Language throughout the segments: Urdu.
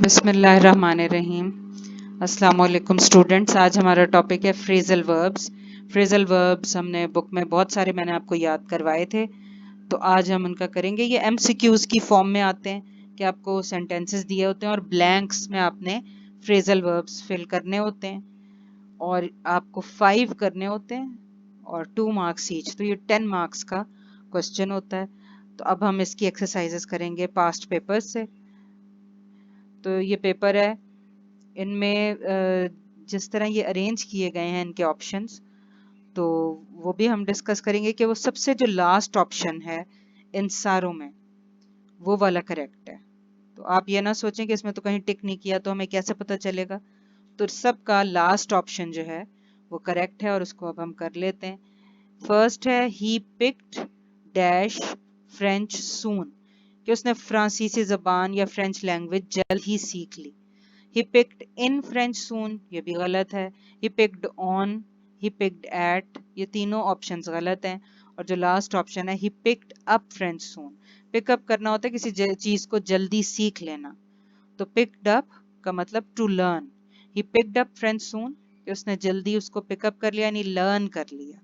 بسم اللہ الرحمن الرحیم. السلام علیکم اسٹوڈنٹس. آج ہمارا ٹاپک ہے فریزل وربس. فریزل وربس ہم نے بک میں بہت سارے میں نے آپ کو یاد کروائے تھے، تو آج ہم ان کا کریں گے. یہ ایم سی کیوز کی فارم میں آتے ہیں کہ آپ کو سینٹینسز دیے ہوتے ہیں اور بلینکس میں آپ نے فریزل وربس فل کرنے ہوتے ہیں اور آپ کو 5 کرنے ہوتے ہیں اور 2 مارکس ایچ، تو یہ 10 مارکس کا کوشچن ہوتا ہے. تو اب ہم اس کی ایکسرسائزز کریں گے پاسٹ پیپر سے. تو یہ پیپر ہے، ان میں جس طرح یہ ارینج کیے گئے ہیں ان کے آپشنز، تو وہ بھی ہم ڈسکس کریں گے کہ وہ سب سے جو لاسٹ آپشن ہے ان ساروں میں وہ والا کریکٹ ہے. تو آپ یہ نہ سوچیں کہ اس میں تو کہیں ٹک نہیں کیا تو ہمیں کیسے پتہ چلے گا. تو سب کا لاسٹ آپشن جو ہے وہ کریکٹ ہے اور اس کو اب ہم کر لیتے ہیں. فرسٹ ہے ہی پکڈ ڈیش فرینچ سون، کہ اس نے فرانسیسی زبان یا فرینچ لینگویج جلد ہی سیکھ لی. He picked in French soon، یہ بھی غلط ہے. He picked on، he picked at، یہ تینوں آپشنز غلط ہیں. اور جو لاسٹ آپشن ہے he picked up French soon، پک اپ کرنا ہوتا ہے کسی چیز کو جلدی سیکھ لینا. تو picked up کا مطلب to learn. He picked up French soon کہ اس نے جلدی اس کو پک اپ کر لیا یعنی لرن کر لیا.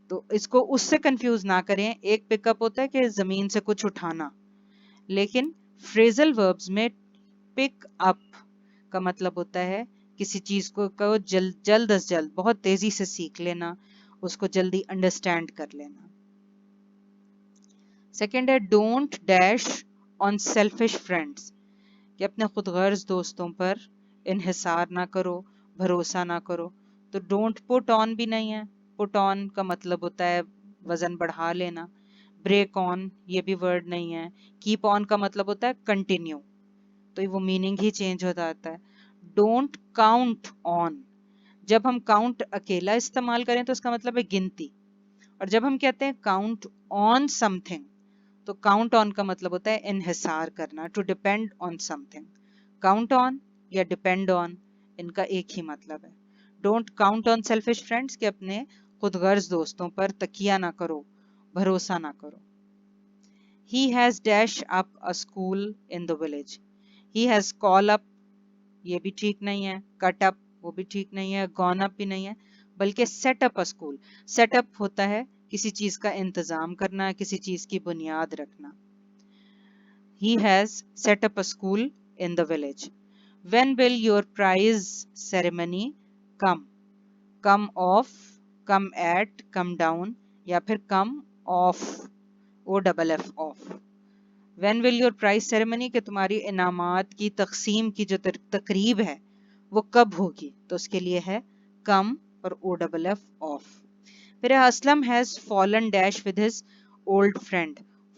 تو اس کو اس سے کنفیوز نہ کریں. ایک پک اپ ہوتا ہے کہ زمین سے کچھ اٹھانا، لیکن فریزل وربز میں پک اپ کا مطلب ہوتا ہے کسی چیز کو جلد از جلد بہت تیزی سے سیکھ لینا، اس کو جلدی انڈرسٹینڈ کر لینا. سیکنڈ ہے don't dash on selfish friends, کہ اپنے خود غرض دوستوں پر انحصار نہ کرو، بھروسہ نہ کرو. تو ڈونٹ پٹ آن بھی نہیں ہے. پٹ آن کا مطلب ہوتا ہے وزن بڑھا لینا. بریک آن یہ بھی ورڈ نہیں ہے. کیپ آن کا مطلب ہوتا ہے کنٹینیو، تو وہ میننگ ہی چینج ہو جاتا ہے. ڈونٹ کاؤنٹ آن، جب ہم کاؤنٹ اکیلا استعمال کریں تو اس کا مطلب ہے گنتی، اور جب ہم کہتے ہیں کاؤنٹ آن سم تھنگ تو کاؤنٹ آن کا مطلب ہوتا ہے انحصار کرنا، to depend on something. Count on یا ڈیپینڈ آن ان کا ایک ہی مطلب ہے. Don't count on selfish friends کہ اپنے خود غرض دوستوں پر تکیہ نہ کرو، بھروسہ نہ کرو. He has dash up a school in the village. He has call up یہ بھی ٹھیک نہیں ہے. cut up وہ بھی ٹھیک نہیں ہے. gone up بھی نہیں ہے، بلکہ set up a school. set up ہوتا ہے کسی چیز کا انتظام کرنا، کسی چیز کی بنیاد رکھنا. He has set up a school in the village. When will your prize ceremony come؟ come off، come at، come down یا پھر come off، OFF off. When will your prize ceremony کہ تمہاری انعامات کی تقسیم کی جو تقریب ہے وہ کب ہوگی؟ تو اس کے لیے ہے come اور OFF off. پھر Aslam has fallen dash with his old friend.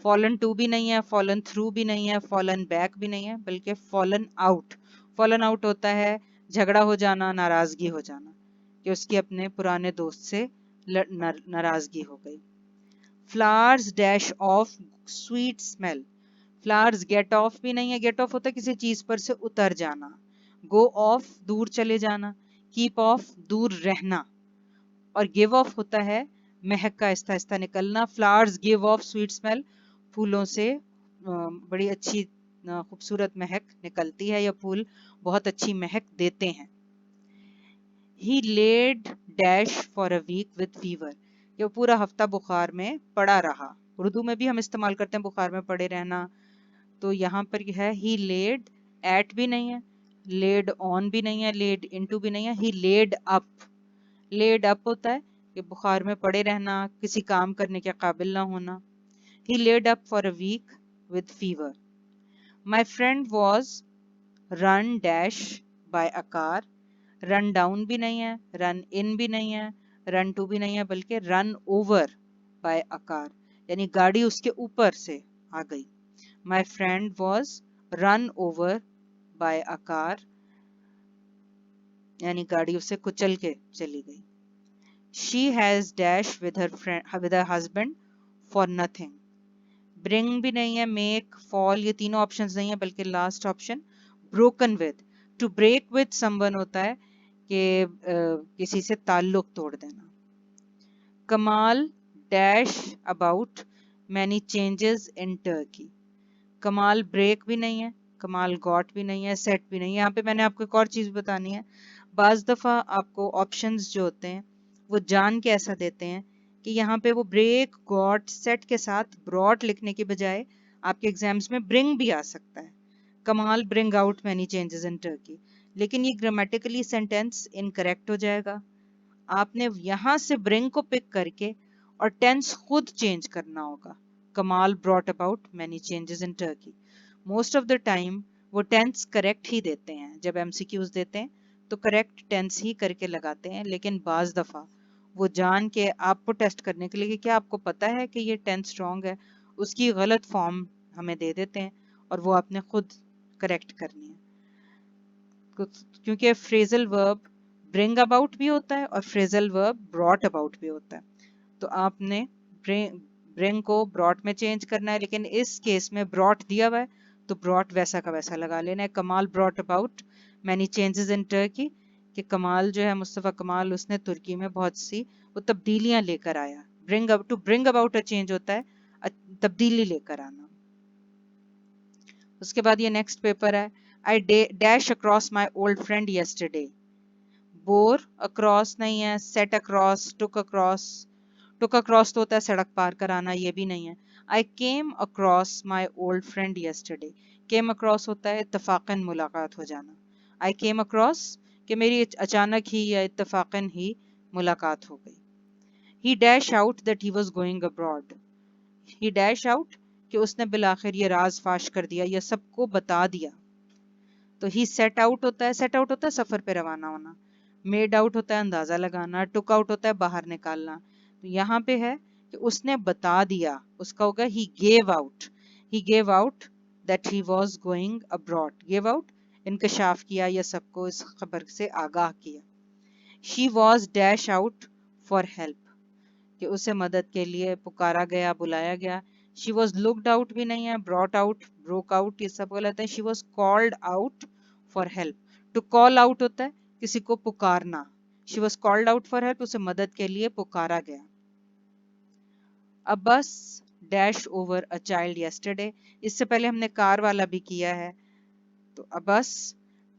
fallen to بھی نہیں ہے، fallen through بھی نہیں ہے، fallen back بھی نہیں ہے، بلکہ fallen out. fallen out ہوتا ہے جھگڑا ہو جانا، ناراضگی ہو جانا، کہ اس کی اپنے پرانے دوست سے ناراضگی ہو گئی. flowers dash off sweet smell. flowers get off بھی نہیں ہے. get off ہوتا ہے کسی چیز پر سے اتر جانا. go off دور چلے جانا. keep off دور رہنا. اور give off ہوتا ہے مہک کا آہستہ آہستہ نکلنا. flowers give off sweet smell، پھولوں سے بڑی اچھی خوبصورت مہک نکلتی ہے یا پھول بہت اچھی مہک دیتے ہیں. He laid dash for a week with fever، کہ وہ پورا ہفتہ بخار میں پڑا رہا. اردو میں بھی ہم استعمال کرتے ہیں بخار میں پڑے رہنا. تو یہاں پر ہے he laid at بھی نہیں ہے، laid on بھی نہیں ہے، laid into بھی نہیں ہے. he laid up. laid up ہوتا ہے کہ بخار میں پڑے رہنا، کسی کام کرنے کے قابل نہ ہونا. he laid up for a week with fever. My friend was run dash by a car. run down بھی نہیں ہے، run in بھی نہیں ہے، run to بھی نہیں ہے، بلکہ run over by a car، یعنی گاڑی اس کے اوپر سے آ گئی. My friend was run over by a car، یعنی گاڑی اسے کچل کے چلی گئی. She has dash with her husband for nothing. bring بھی نہیں ہے، make، fall یہ تینوں آپشنز نہیں ہیں، بلکہ last option broken with. to break with someone ہوتا ہے کہ کسی سے تعلق توڑ دینا. کمال dash about many changes in Turkey. Kamal break بھی نہیں ہے، کمال گاٹ بھی نہیں ہے, سیٹ بھی نہیں ہے. یہاں پہ میں نے آپ کو ایک اور چیز بتانی ہے, بعض دفعہ آپ کو آپشنز جو ہوتے ہیں وہ جان کے ایسا دیتے ہیں کہ یہاں پہ وہ بریک, گاٹ, سیٹ کے ساتھ براٹ لکھنے کے بجائے آپ کے ایگزامز میں برنگ بھی آ سکتا ہے. Kemal bring out many changes in Turkey, لیکن یہ گرامیٹیکلی سینٹینس انکریکٹ ہو جائے گا. آپ نے یہاں سے برنگ کو پک کر کے اور ٹینس خود چینج کرنا ہوگا. کمال brought about many changes in Turkey. Most of the time وہ ٹینس کریکٹ ہی دیتے ہیں, جب ایم سی کیوز دیتے ہیں تو کریکٹ ٹینس ہی کر کے لگاتے ہیں, لیکن بعض دفعہ وہ جان کے آپ کو ٹیسٹ کرنے کے لیے کہ کیا آپ کو پتا ہے کہ یہ ٹینس رانگ ہے, اس کی غلط فارم ہمیں دے دیتے ہیں اور وہ آپ نے خود کریکٹ کرنی ہے. کیونکہ فریزل ورب برنگ اباؤٹ بھی ہوتا ہے اور فریزل ورب براٹ اباؤٹ بھی ہوتا ہے, تو آپ نے برنگ کو براٹ میں چینج کرنا ہے, لیکن اس کیس میں براٹ دیا ہوا ہے تو براٹ ویسا کا ویسا لگا لینا ہے. Kemal brought about many changes in Turkey, کہ کمال جو ہے مصطفیٰ کمال اس نے ترکی میں بہت سی وہ تبدیلیاں لے کر آیا. To bring about a change ہوتا ہے تبدیلی لے کر آنا. اس کے بعد یہ نیکسٹ پیپر ہے, I dash across my old friend yesterday. Bore across نہیں ہے, set across, tick across. Tick across تو ہوتا ہے سڑک پار کرانا, یہ بھی نہیں ہے. I came across my old friend yesterday. came across ہوتا ہے اتفاقاً ملاقات ہو جانا. I came across کہ میری اچانک ہی یا اتفاقاً ہی ملاقات ہو گئی. He dash out that he was going abroad. He dash out کہ اس نے بالآخر یہ راز فاش کر دیا یا سب کو بتا دیا. تو he set out ہوتا ہے, set out ہوتا ہے سفر پہ روانہ ہونا. made out ہوتا ہے اندازہ لگانا. took out ہوتا ہے باہر نکالنا. تو یہاں پہ ہے کہ اس نے بتا دیا, اس کا ہوگا he gave out. he gave out that he was going abroad. gave out انکشاف کیا یا سب کو اس خبر سے آگاہ کیا. she was dash out for help کہ اسے مدد کے لیے پکارا گیا, بلایا گیا. she was looked out بھی نہیں ہے, brought out, broke out یہ سب غلط ہے. she was called out for help. to call out ہوتا ہے کسی کو پکارنا. she was called out for help اسے مدد کے لیے پکارا گیا. A bus dashed over a child yesterday. اس سے پہلے ہم نے کار والا بھی کیا ہے, تو a bus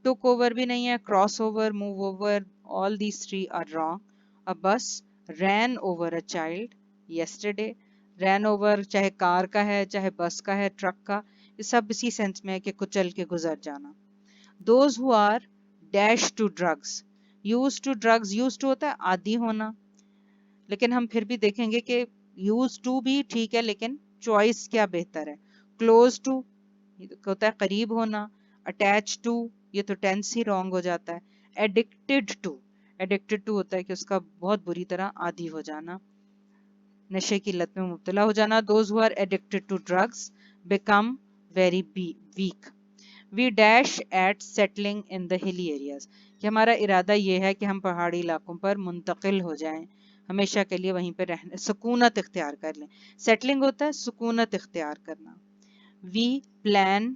took over بھی نہیں ہے, cross over, move over, all these three are wrong. A bus ran over a child yesterday. ran over چاہے کار کا ہے, چاہے بس کا ہے, ٹرک کا, یہ سب اسی سینس میں ہے کہ کچل کے گزر جانا. Those who are dash to drugs. used to drugs, used to ہوتا ہے عادی ہونا, لیکن ہم پھر بھی دیکھیں گے کہ used to بھی ٹھیک ہے, لیکن چوائس کیا بہتر ہے. close to ہوتا ہے قریب ہونا. attached to یہ تو ٹینس ہی رانگ ہو جاتا ہے. addicted to, addicted to ہوتا ہے کہ اس کا بہت بری طرح عادی ہو جانا, نشے کی لت میں مبتلا ہو جانا. those who are addicted to drugs become very weak. we dash at settling in the hilly areas کہ ہمارا ارادہ یہ ہے کہ ہم پہاڑی علاقوں پر منتقل ہو جائیں, ہمیشہ کے لیے وہیں پہ رہنے, سکونت اختیار کر لیں. settling ہوتا ہے سکونت اختیار کرنا. we plan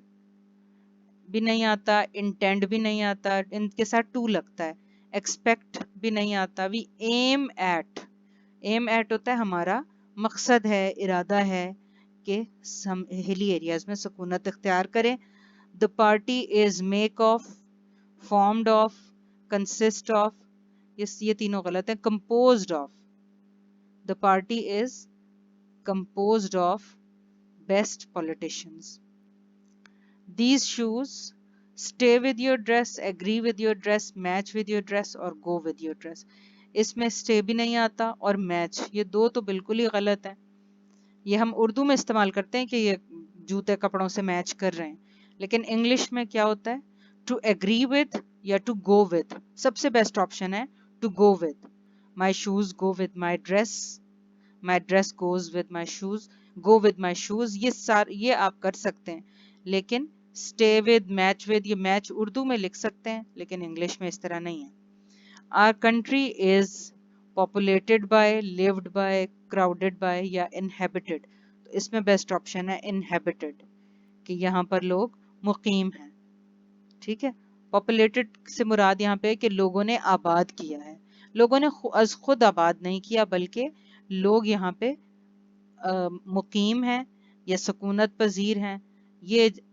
بھی نہیں آتا, intend بھی نہیں آتا, ان کے ساتھ to لگتا ہے. expect بھی نہیں آتا. we aim at, aim at ہوتا ہے ہمارا مقصد ہے, ارادہ ہے کہ ہم ہلی ایریاز میں سکونت اختیار کریں. the party is make of, formed of, consist of, یہ تینوں غلط ہیں. composed of, the party is composed of best politicians. these shoes stay with your dress, agree with your dress, match with your dress اور go with your dress. اس میں stay بھی نہیں آتا اور match, یہ دو تو بالکل ہی غلط ہیں. یہ ہم اردو میں استعمال کرتے ہیں کہ یہ جوتے کپڑوں سے میچ کر رہے ہیں, لیکن انگلش میں کیا ہوتا ہے, to agree with یا to go with. سب سے بیسٹ آپشن ہے to go with. my shoes go with my dress, my dress goes with my shoes, go with my shoes, یہ آپ کر سکتے ہیں, لیکن stay with, match with, یہ میچ اردو میں لکھ سکتے ہیں لیکن انگلش میں اس طرح نہیں ہے. our country is populated by, lived by, crowded by یا inhabited. تو اس میں بیسٹ آپشن ہے inhabited کہ یہاں پر لوگ مقیم ہیں. ٹھیک ہے, populated سے مراد یہاں پہ کہ لوگوں نے آباد کیا ہے. لوگوں نے از خود آباد نہیں کیا بلکہ لوگ یہاں پہ مقیم ہیں یا سکونت پذیر ہیں, یہ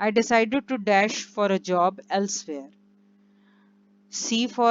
I decided to dash for a job elsewhere. See for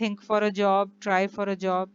Think for a job, try for a job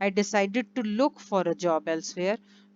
I decided to look for a job elsewhere.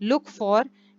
Look for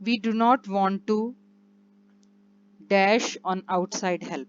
We do not want to dash on outside help.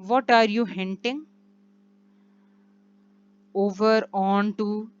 What are you hinting? Over, on, to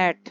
at?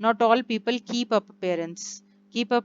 Not all people keep up appearance. Keep up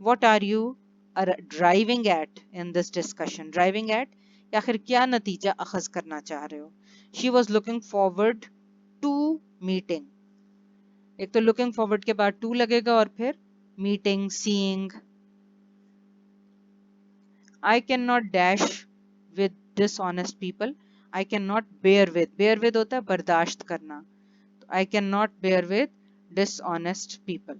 What are you driving at in this discussion? Driving at یا آخر کیا نتیجہ اخذ کرنا چاہ رہے ہو. She was looking forward to meeting. ایک تو looking forward کے بعد to لگے گا اور پھر meeting, seeing. I cannot dash with dishonest people. I cannot bear with. Bear with ہوتا ہے برداشت کرنا. I cannot bear with dishonest people.